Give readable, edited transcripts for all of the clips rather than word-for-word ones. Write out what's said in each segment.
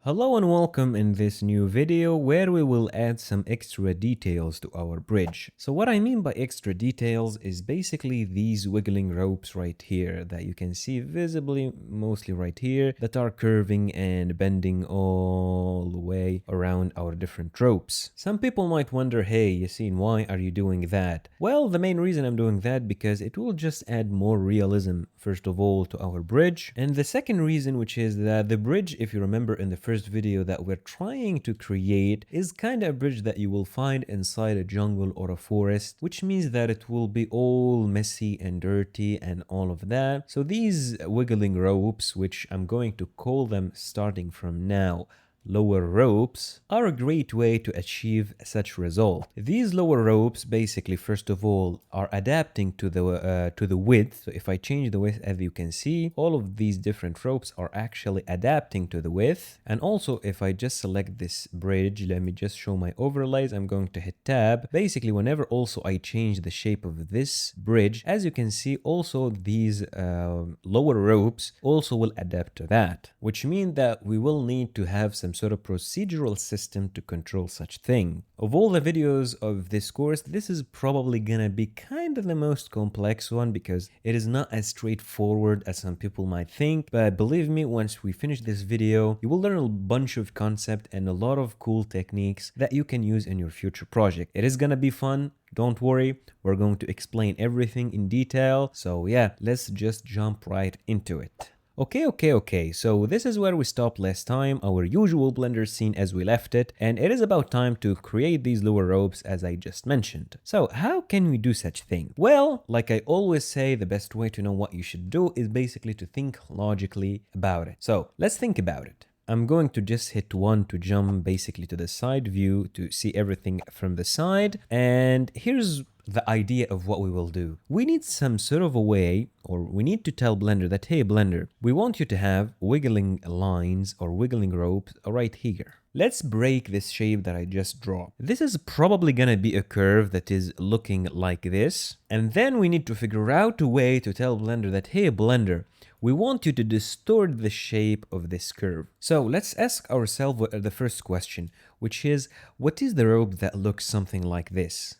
Hello and welcome in this new video where we will add some extra details to our bridge. So what I mean by extra details is basically these wiggling ropes right here that you can see visibly mostly right here that are curving and bending all the way around our different ropes. Some people might wonder, hey Yassine, why are you doing that? Well, the main reason I'm doing that because it will just add more realism first of all to our bridge, and the second reason, which is that the bridge, if you remember in the first video that we're trying to create, is kind of a bridge that you will find inside a jungle or a forest, which means that it will be all messy and dirty and all of that. So these wiggling ropes, which I'm going to call them starting from now lower ropes, are a great way to achieve such result. These lower ropes basically first of all are adapting to the width. So if I change the width, as you can see, all of these different ropes are actually adapting to the width. And also if I just select this bridge, let me just show my overlays, I'm going to hit tab. Basically whenever also I change the shape of this bridge, as you can see, also these lower ropes also will adapt to that, which means that we will need to have some sort of procedural system to control such thing. Of all the videos of this course, this is probably gonna be kind of the most complex one because it is not as straightforward as some people might think, but believe me, once we finish this video, you will learn a bunch of concepts and a lot of cool techniques that you can use in your future project. It is gonna be fun. Don't worry, we're going to explain everything in detail. So yeah, let's just jump right into it. Okay, so this is where we stopped last time, our usual Blender scene as we left it, and it is about time to create these lower ropes as I just mentioned. So how can we do such thing? Well, like I always say, the best way to know what you should do is basically to think logically about it. So let's think about it. I'm going to just hit 1 to jump basically to the side view to see everything from the side, and here's the idea of what we will do. We need some sort of a way, or we need to tell Blender that, hey Blender, we want you to have wiggling lines or wiggling ropes right here. Let's break this shape that I just draw. This is probably gonna be a curve that is looking like this. And then we need to figure out a way to tell Blender that, hey Blender, we want you to distort the shape of this curve. So let's ask ourselves the first question, which is, what is the rope that looks something like this?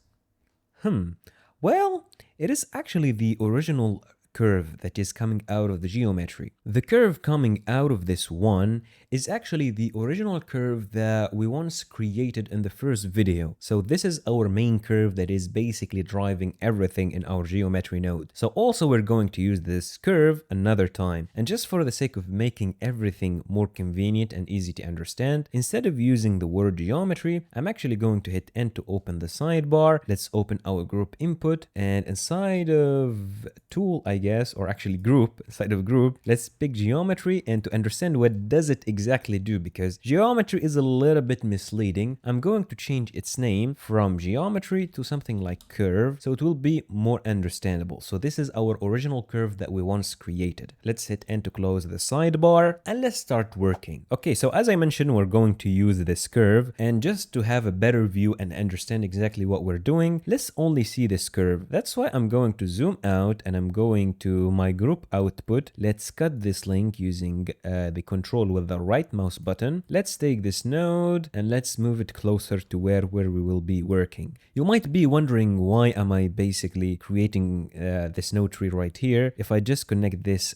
Well, it is actually the original curve that is coming out of the geometry. The curve coming out of this one is actually the original curve that we once created in the first video. So this is our main curve that is basically driving everything in our geometry node. So also we're going to use this curve another time. And just for the sake of making everything more convenient and easy to understand, instead of using the word geometry, I'm actually going to hit N to open the sidebar. Let's open our group input, and inside of tool, I guess, or actually group, inside of group, let's pick geometry, and to understand what does it exactly do, because geometry is a little bit misleading, I'm going to change its name from geometry to something like curve, so it will be more understandable. So this is our original curve that we once created. Let's hit N to close the sidebar, and let's start working. Okay, so as I mentioned, we're going to use this curve, and just to have a better view and understand exactly what we're doing, let's only see this curve. That's why I'm going to zoom out, and I'm going to my group output. Let's cut this link using the control with the right mouse button. Let's take this node and let's move it closer to where we will be working. You might be wondering, why am I basically creating this node tree right here? If I just connect this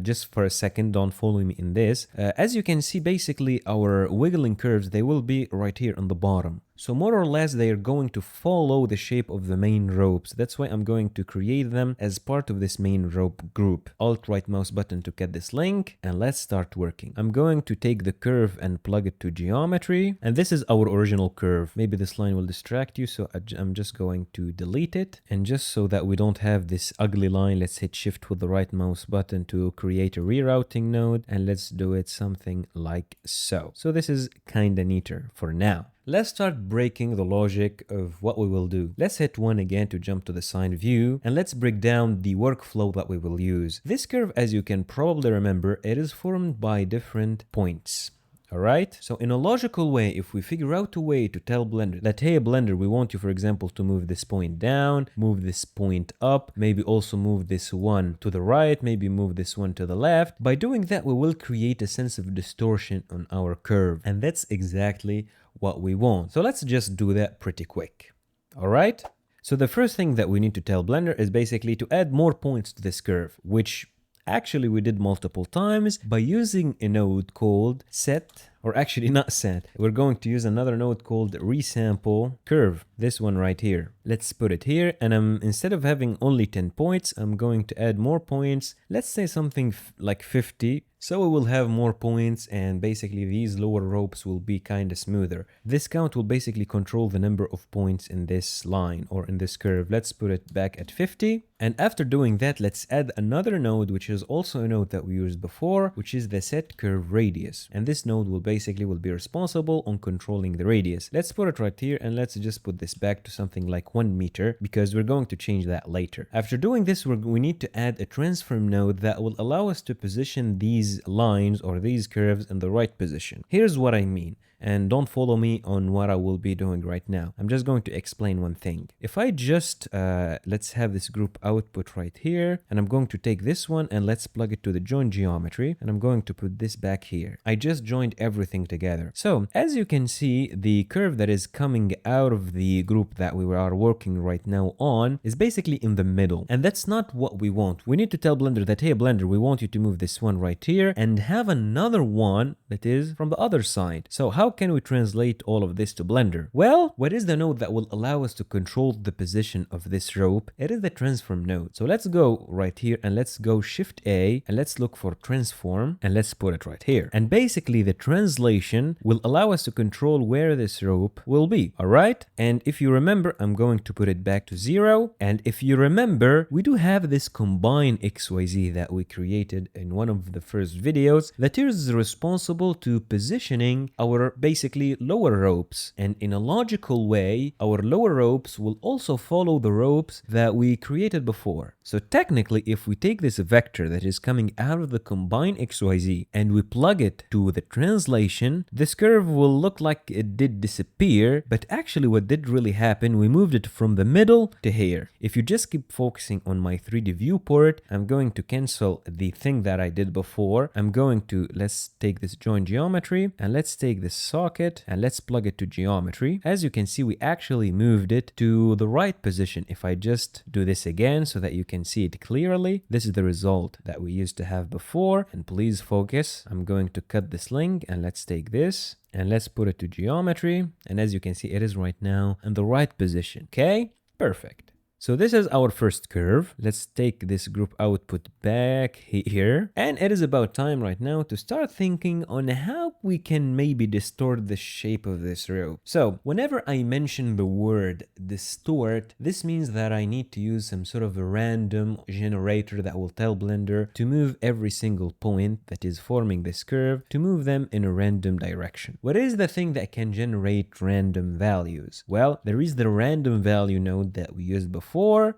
just for a second, don't follow me in this. As you can see, basically our wiggling curves, they will be right here on the bottom. So more or less they are going to follow the shape of the main ropes. That's why I'm going to create them as part of this main rope group. Alt right mouse button to cut this link, and let's start working. I'm going to take the curve and plug it to geometry, and this is our original curve. Maybe this line will distract you, so I'm just going to delete it. And just so that we don't have this ugly line, let's hit shift with the right mouse button to create a rerouting node, and let's do it something like so. So this is kinda neater for now. Let's start breaking the logic of what we will do. Let's hit 1 again to jump to the side view, and let's break down the workflow that we will use. This curve, as you can probably remember, it is formed by different points. Alright? So in a logical way, if we figure out a way to tell Blender that, hey Blender, we want you, for example, to move this point down, move this point up, maybe also move this one to the right, maybe move this one to the left. By doing that, we will create a sense of distortion on our curve. And that's exactly what we want. So let's just do that pretty quick. Alright? So the first thing that we need to tell Blender is basically to add more points to this curve, which actually we did multiple times by using a node called set, or actually not set. We're going to use another node called resample curve, this one right here. Let's put it here, and instead of having only 10 points, I'm going to add more points. Let's say something like 50. So we will have more points, and basically these lower ropes will be kind of smoother. This count will basically control the number of points in this line or in this curve. Let's put it back at 50. And after doing that, let's add another node, which is also a node that we used before, which is the set curve radius. And this node will be responsible on controlling the radius. Let's put it right here, and let's just put this back to something like 1 meter, because we're going to change that later. After doing this, we need to add a transform node that will allow us to position these lines or these curves in the right position. Here's what I mean. And don't follow me on what I will be doing right now. I'm just going to explain one thing. If I just, let's have this group output right here, and I'm going to take this one and let's plug it to the join geometry, and I'm going to put this back here. I just joined everything together. So as you can see, the curve that is coming out of the group that we are working right now on is basically in the middle. And that's not what we want. We need to tell Blender that, hey Blender, we want you to move this one right here and have another one that is from the other side. So how can we translate all of this to Blender? Well, what is the node that will allow us to control the position of this rope? It is the transform node. So let's go right here and let's go Shift A and let's look for transform and let's put it right here. And basically the translation will allow us to control where this rope will be. All right. And if you remember, I'm going to put it back to 0. And if you remember, we do have this combine XYZ that we created in one of the first videos that is responsible to positioning our basically lower ropes. And in a logical way, our lower ropes will also follow the ropes that we created before. So technically, if we take this vector that is coming out of the combine XYZ and we plug it to the translation, this curve will look like it did disappear, but actually what did really happen, we moved it from the middle to here. If you just keep focusing on my 3D viewport, I'm going to cancel the thing that I did before. I'm going to, let's take this join geometry and let's take this socket and let's plug it to geometry. As you can see, we actually moved it to the right position. If I just do this again so that you can see it clearly, this is the result that we used to have before. And please focus. I'm going to cut this link and let's take this and let's put it to geometry. And as you can see, it is right now in the right position. Okay, perfect. So this is our first curve. Let's take this group output back here. And it is about time right now to start thinking on how we can maybe distort the shape of this rope. So whenever I mention the word distort, this means that I need to use some sort of a random generator that will tell Blender to move every single point that is forming this curve, to move them in a random direction. What is the thing that can generate random values? Well, there is the random value node that we used before,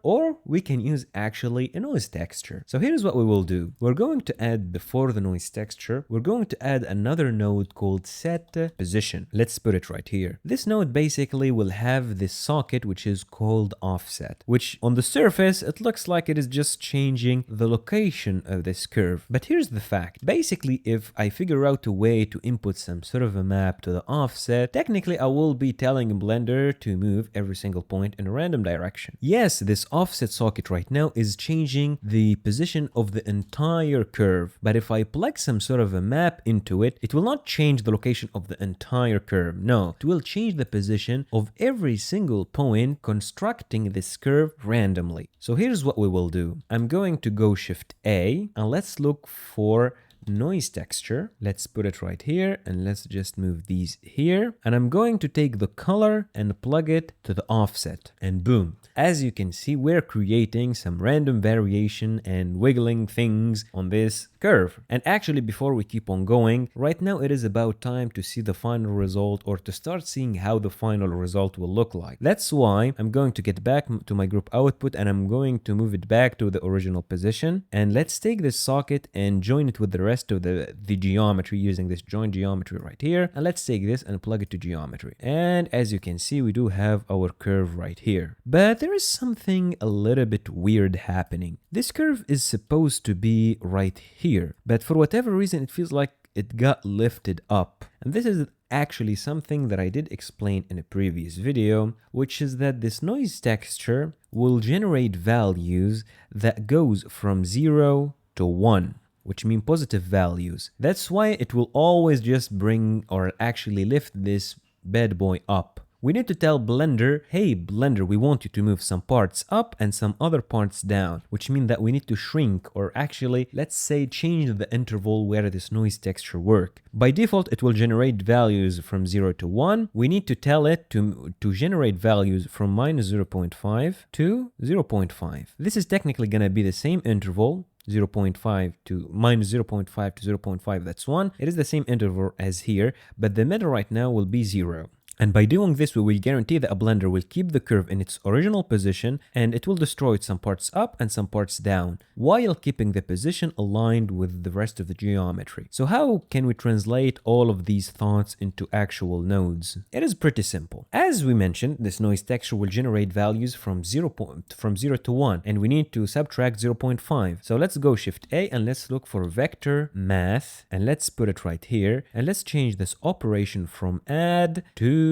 or we can use actually a noise texture. So here's what we will do. We're going to add, before the noise texture, we're going to add another node called set position. Let's put it right here. This node basically will have this socket which is called offset, which on the surface it looks like it is just changing the location of this curve. But here's the fact. Basically, if I figure out a way to input some sort of a map to the offset, technically I will be telling Blender to move every single point in a random direction. Yes, this offset socket right now is changing the position of the entire curve, but if I plug some sort of a map into it, it will not change the location of the entire curve. No, it will change the position of every single point, constructing this curve randomly. So here's what we will do. I'm going to go Shift A and let's look for noise texture. Let's put it right here and let's just move these here. And I'm going to take the color and plug it to the offset, and boom. As you can see, we're creating some random variation and wiggling things on this curve. And actually, before we keep on going, right now it is about time to see the final result, or to start seeing how the final result will look like. That's why I'm going to get back to my group output and I'm going to move it back to the original position. And let's take this socket and join it with the rest of the geometry using this joint geometry right here. And let's take this and plug it to geometry. And as you can see, we do have our curve right here. But there is something a little bit weird happening. This curve is supposed to be right here, but for whatever reason, it feels like it got lifted up. And this is actually something that I did explain in a previous video, which is that this noise texture will generate values that goes from 0 to 1, which mean positive values. That's why it will always just bring or actually lift this bad boy up. We need to tell Blender, hey Blender, we want you to move some parts up and some other parts down, which means that we need to shrink, or actually, let's say, change the interval where this noise texture work. By default, it will generate values from 0 to 1. We need to tell it to generate values from -0.5 to 0.5. This is technically gonna be the same interval, 0.5 to -0.5 to 0.5, that's 1. It is the same interval as here, but the middle right now will be 0. And by doing this, we will guarantee that a Blender will keep the curve in its original position, and it will destroy some parts up and some parts down, while keeping the position aligned with the rest of the geometry. So how can we translate all of these thoughts into actual nodes? It is pretty simple. As we mentioned, this noise texture will generate values from 0 to 1, and we need to subtract 0.5. So let's go Shift A and let's look for vector math, and let's put it right here, and let's change this operation from add to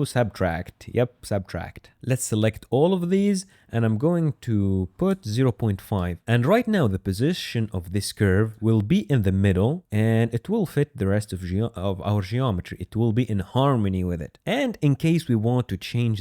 subtract. Yep, subtract. Let's select all of these, and I'm going to put 0.5. And right now the position of this curve will be in the middle, and it will fit the rest of our geometry. It will be in harmony with it. And in case we want to change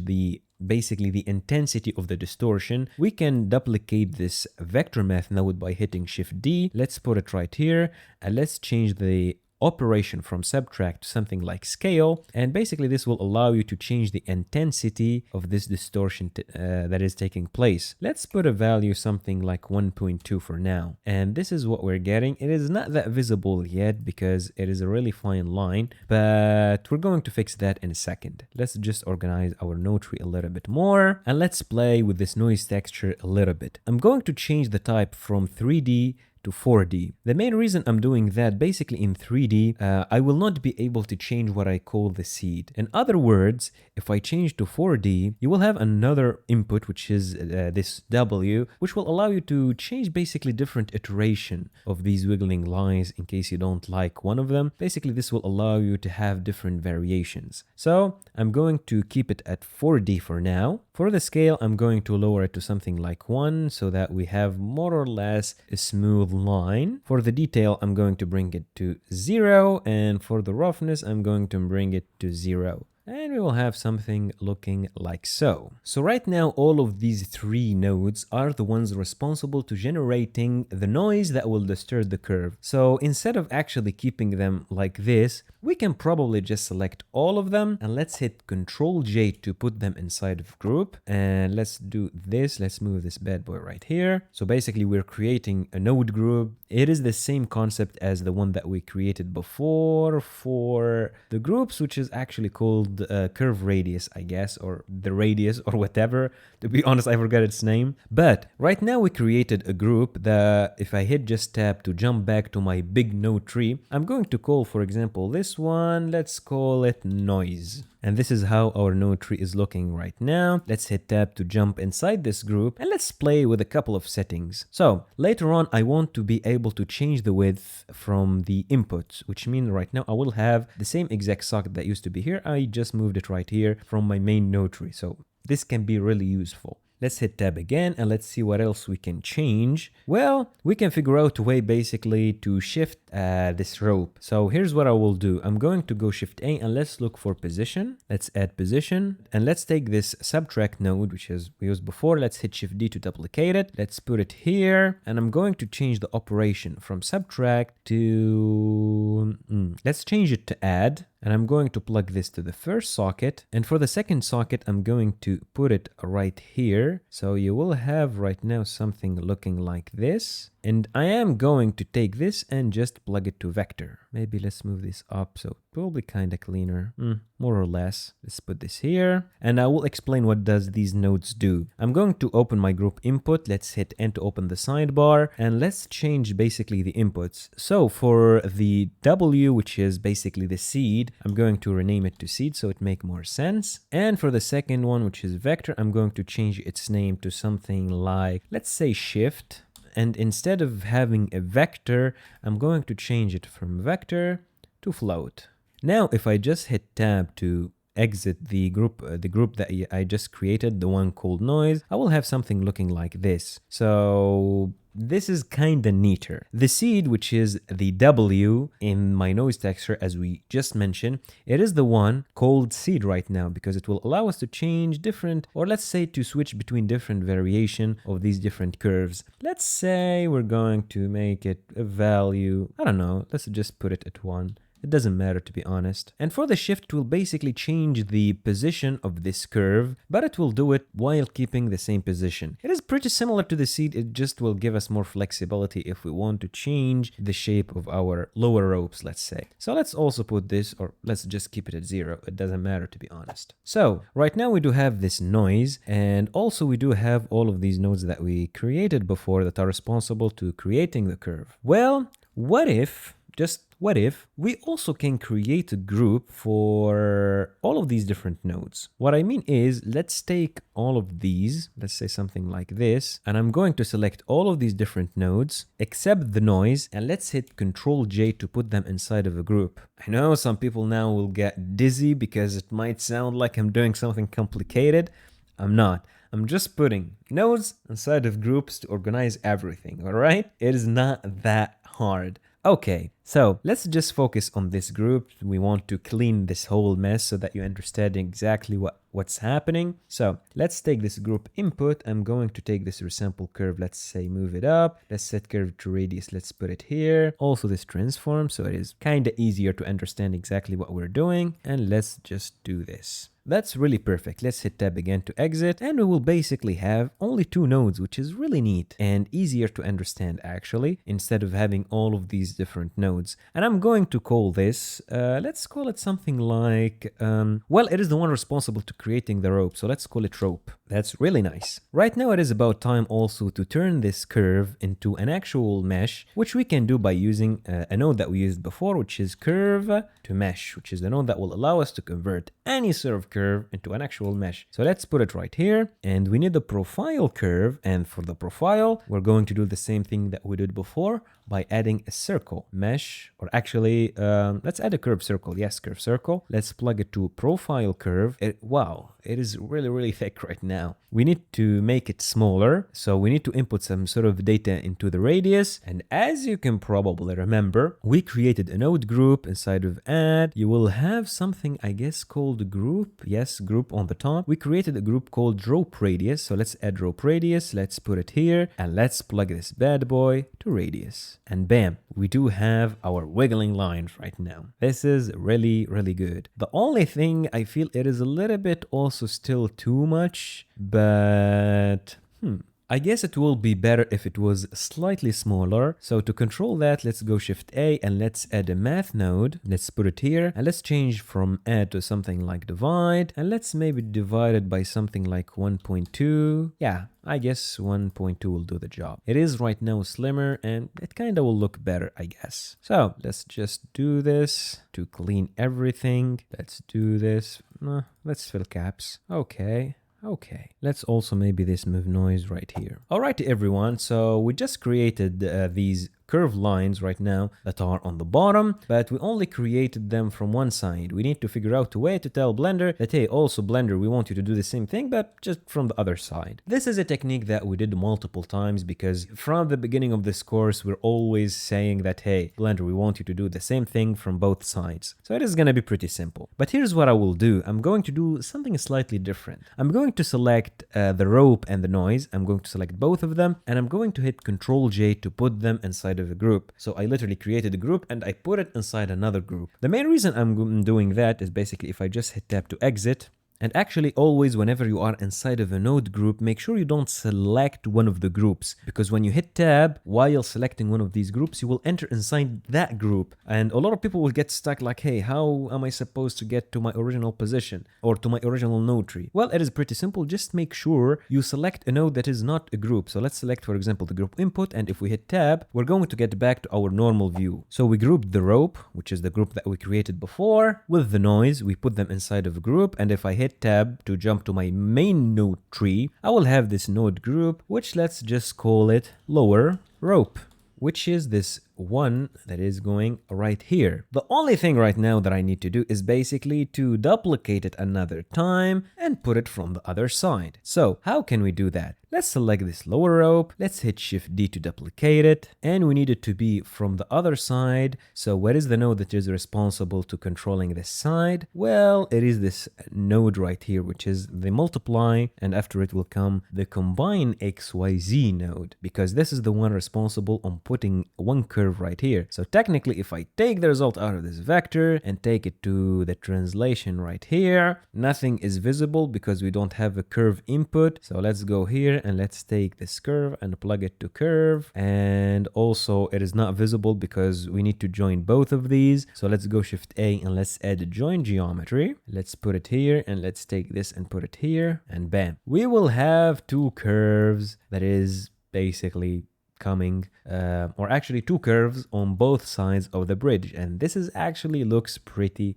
basically the intensity of the distortion, we can duplicate this vector math node by hitting Shift D. Let's put it right here, and let's change the operation from subtract to something like scale, and basically this will allow you to change the intensity of this distortion that is taking place. Let's put a value something like 1.2 for now, and this is what we're getting. It is not that visible yet because it is a really fine line, but we're going to fix that in a second. Let's just organize our node tree a little bit more, and let's play with this noise texture a little bit. I'm going to change the type from 3D to 4D. The main reason I'm doing that, basically in 3D, I will not be able to change what I call the seed. In other words, if I change to 4D, you will have another input, which is this W, which will allow you to change basically different iteration of these wiggling lines in case you don't like one of them. Basically, this will allow you to have different variations. So I'm going to keep it at 4D for now. For the scale, I'm going to lower it to something like 1 so that we have more or less a smooth line. For the detail, I'm going to bring it to 0, and for the roughness, I'm going to bring it to 0. And we will have something looking like so. So right now, all of these three nodes are the ones responsible to generating the noise that will disturb the curve. So instead of actually keeping them like this, we can probably just select all of them, and let's hit Ctrl J to put them inside of group. And let's do this. Let's move this bad boy right here. So basically we're creating a node group. It is the same concept as the one that we created before for the groups, which is actually called curve radius, I guess, or the radius or whatever. To be honest, I forgot its name. But right now we created a group that if I hit just tab to jump back to my big node tree, I'm going to call, for example, this one, let's call it noise. And this is how our node tree is looking right now. Let's hit tab to jump inside this group, and let's play with a couple of settings. So later on, I want to be able to change the width from the inputs, which means right now I will have the same exact socket that used to be here. I just moved it right here from my main node tree. So this can be really useful. Let's hit tab again and let's see what else we can change. Well, we can figure out a way basically to shift this rope. So here's what I will do. I'm going to go Shift A and let's look for position. Let's add position and let's take this subtract node, which is we used before. Let's hit Shift D to duplicate it. Let's put it here, and I'm going to change the operation from subtract to let's change it to add. And I'm going to plug this to the first socket. And for the second socket, I'm going to put it right here. So you will have right now something looking like this. And I am going to take this and just plug it to vector. Maybe let's move this up so will be kind of cleaner, more or less. Let's put this here, and I will explain what does these nodes do. I'm going to open my group input. Let's hit N to open the sidebar, and let's change basically the inputs. So for the W, which is basically the seed, I'm going to rename it to seed so it make more sense. And for the second one, which is vector, I'm going to change its name to something like, let's say shift. And instead of having a vector, I'm going to change it from vector to float. Now, if I just hit tab to exit the group that I just created, the one called noise, I will have something looking like this. So this is kind of neater. The seed, which is the W in my noise texture, as we just mentioned, it is the one called seed right now because it will allow us to change different, or let's say to switch between different variation of these different curves. Let's say we're going to make it a value, I don't know, let's just put it at 1. It doesn't matter, to be honest. And for the shift, it will basically change the position of this curve, but it will do it while keeping the same position. It is pretty similar to the seed, it just will give us more flexibility if we want to change the shape of our lower ropes, let's say. So let's also put this, or let's just keep it at 0. It doesn't matter, to be honest. So right now we do have this noise, and also we do have all of these nodes that we created before that are responsible to creating the curve. Well, what if we also can create a group for all of these different nodes? What I mean is, let's take all of these, let's say something like this, and I'm going to select all of these different nodes, except the noise, and let's hit Ctrl J to put them inside of a group. I know some people now will get dizzy because it might sound like I'm doing something complicated. I'm not. I'm just putting nodes inside of groups to organize everything, all right? It is not that hard. Okay, so let's just focus on this group. We want to clean this whole mess so that you understand exactly what's happening. So let's take this group input. I'm going to take this resample curve. Let's say move it up. Let's set curve to radius. Let's put it here. Also this transform, so it is kind of easier to understand exactly what we're doing. And let's just do this. That's really perfect. Let's hit tab again to exit, and we will basically have only 2 nodes, which is really neat and easier to understand actually, instead of having all of these different nodes. And I'm going to call this, let's call it something like, well, it is the one responsible to creating the rope, so let's call it rope. That's really nice. Right now it is about time also to turn this curve into an actual mesh, which we can do by using a node that we used before, which is curve to mesh, which is the node that will allow us to convert any sort of curve into an actual mesh. So let's put it right here, and we need the profile curve, and for the profile we're going to do the same thing that we did before by adding a circle mesh, or actually let's add a curve circle. Yes, curve circle. Let's plug it to profile curve. Wow, it is really thick right now. We need to make it smaller, so we need to input some sort of data into the radius. And as you can probably remember, we created a node group inside of add. You will have something, I guess, called group. Yes, group on the top. We created a group called rope radius, so let's add rope radius. Let's put it here, and let's plug this bad boy to radius. And bam, we do have our wiggling lines right now. This is really good. The only thing I feel it is a little bit also still too much, but I guess it will be better if it was slightly smaller. So to control that, let's go Shift A and let's add a math node. Let's put it here, and let's change from add to something like divide, and let's maybe divide it by something like 1.2. Yeah, I guess 1.2 will do the job. It is right now slimmer, and it kind of will look better, I guess. So let's just do this to clean everything. Let's do this. Let's fill caps. Okay, let's also maybe this move noise right here. Alrighty everyone, so we just created these curved lines right now that are on the bottom, but we only created them from one side. We need to figure out a way to tell Blender that, hey, also Blender, we want you to do the same thing, but just from the other side. This is a technique that we did multiple times because from the beginning of this course, we're always saying that, hey, Blender, we want you to do the same thing from both sides. So it is going to be pretty simple. But here's what I will do. I'm going to do something slightly different. I'm going to select the rope and the noise. I'm going to select both of them, and I'm going to hit Ctrl J to put them inside of a group. So I literally created a group and I put it inside another group. The main reason I'm doing that is basically if I just hit tab to exit, And actually always whenever you are inside of a node group, make sure you don't select one of the groups, because when you hit tab while selecting one of these groups, you will enter inside that group. And a lot of people will get stuck like, hey, how am I supposed to get to my original position or to my original node tree? Well, it is pretty simple. Just make sure you select a node that is not a group. So let's select, for example, the group input. And if we hit tab, we're going to get back to our normal view. So we grouped the rope, which is the group that we created before, with the noise. We put them inside of a group. And if I hit tab to jump to my main node tree, I will have this node group, which let's just call it lower rope, which is this one that is going right here. The only thing right now that I need to do is basically to duplicate it another time and put it from the other side. So how can we do that? Let's select this lower rope. Let's hit Shift D to duplicate it. And we need it to be from the other side. So what is the node that is responsible to controlling this side? Well, it is this node right here, which is the multiply. And after it will come the combine XYZ node, because this is the one responsible on putting one curve right here. So technically, if I take the result out of this vector and take it to the translation right here, nothing is visible because we don't have a curve input. So let's go here and let's take this curve and plug it to curve. And also it is not visible because we need to join both of these. So let's go Shift A and let's add join geometry. Let's put it here and let's take this and put it here, and bam. We will have two curves that is basically coming, or actually two curves on both sides of the bridge. And this is actually looks pretty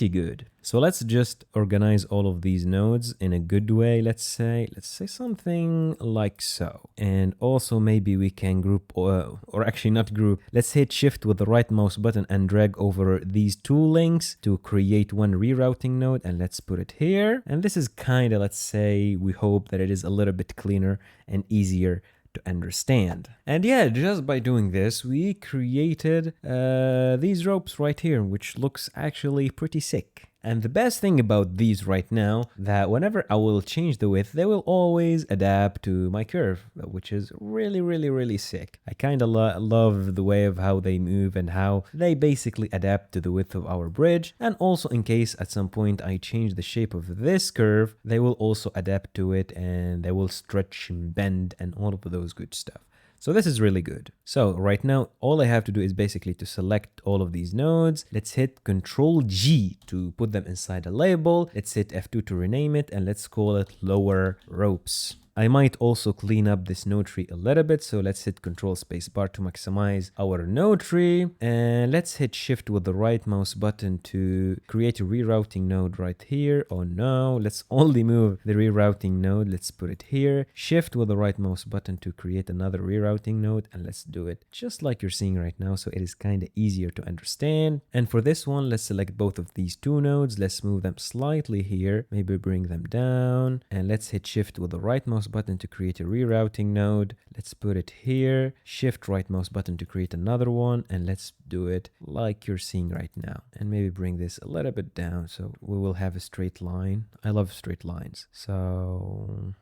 good. So let's just organize all of these nodes in a good way. Let's say something like so. And also maybe we can group, or actually not group. Let's hit Shift with the right mouse button and drag over these two links to create one rerouting node. And let's put it here. And this is kind of, let's say, we hope that it is a little bit cleaner and easier to understand. And yeah, just by doing this, we created these ropes right here, which looks actually pretty sick. And the best thing about these right now, that whenever I will change the width, they will always adapt to my curve, which is really sick. I kind of love the way of how they move and how they basically adapt to the width of our bridge. And also in case at some point I change the shape of this curve, they will also adapt to it and they will stretch and bend and all of those good stuff. So this is really good. So right now, all I have to do is basically to select all of these nodes. Let's hit Control G to put them inside a label. Let's hit F2 to rename it, and let's call it lower ropes. I might also clean up this node tree a little bit. So let's hit Control Space Bar to maximize our node tree. And let's hit Shift with the right mouse button to create a rerouting node right here. Oh no, let's only move the rerouting node. Let's put it here. Shift with the right mouse button to create another rerouting node. And let's do it just like you're seeing right now. So it is kind of easier to understand. And for this one, let's select both of these two nodes. Let's move them slightly here. Maybe bring them down. And let's hit Shift with the right mouse button to create a rerouting node. Let's put it here. Shift right mouse button to create another one, and let's do it like you're seeing right now. And maybe bring this a little bit down so we will have a straight line. I love straight lines. So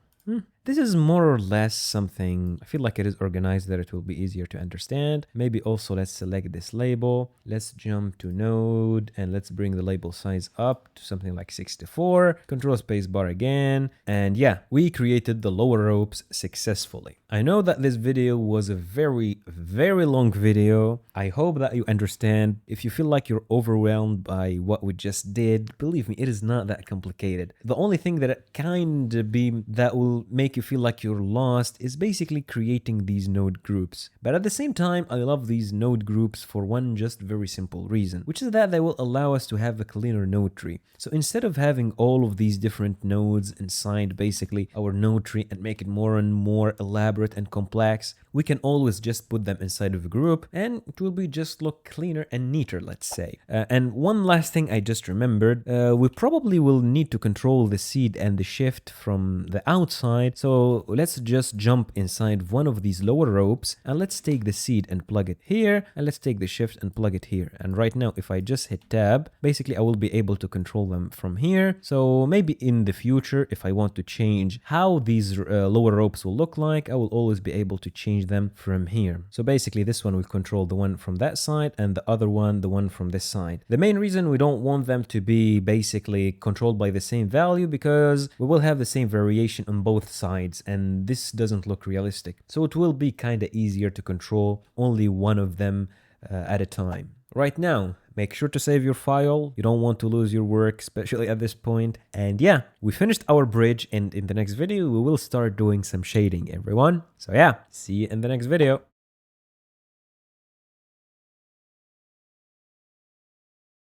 this is more or less something, I feel like it is organized that it will be easier to understand. Maybe also let's select this label. Let's jump to node and let's bring the label size up to something like 64. Control Space Bar again. And yeah, we created the lower ropes successfully. I know that this video was a very long video. I hope that you understand. If you feel like you're overwhelmed by what we just did, believe me, it is not that complicated. The only thing that will make you feel like you're lost is basically creating these node groups. But at the same time, I love these node groups for one just very simple reason, which is that they will allow us to have a cleaner node tree. So instead of having all of these different nodes inside basically our node tree and make it more and more elaborate and complex, we can always just put them inside of a group and it will be just look cleaner and neater, let's say. And one last thing I just remembered, we probably will need to control the seed and the shift from the outside. So let's just jump inside one of these lower ropes, and let's take the seed and plug it here, and let's take the shift and plug it here. And right now, if I just hit tab, basically I will be able to control them from here. So maybe in the future, if I want to change how these lower ropes will look like, I will always be able to change them from here. So basically this one will control the one from that side, and the other one, the one from this side. The main reason we don't want them to be basically controlled by the same value, because we will have the same variation on both sides, and this doesn't look realistic. So it will be kind of easier to control only one of them at a time. Right now, make sure to save your file. You don't want to lose your work, especially at this point. And yeah, we finished our bridge, and in the next video, we will start doing some shading, everyone. So yeah, see you in the next video.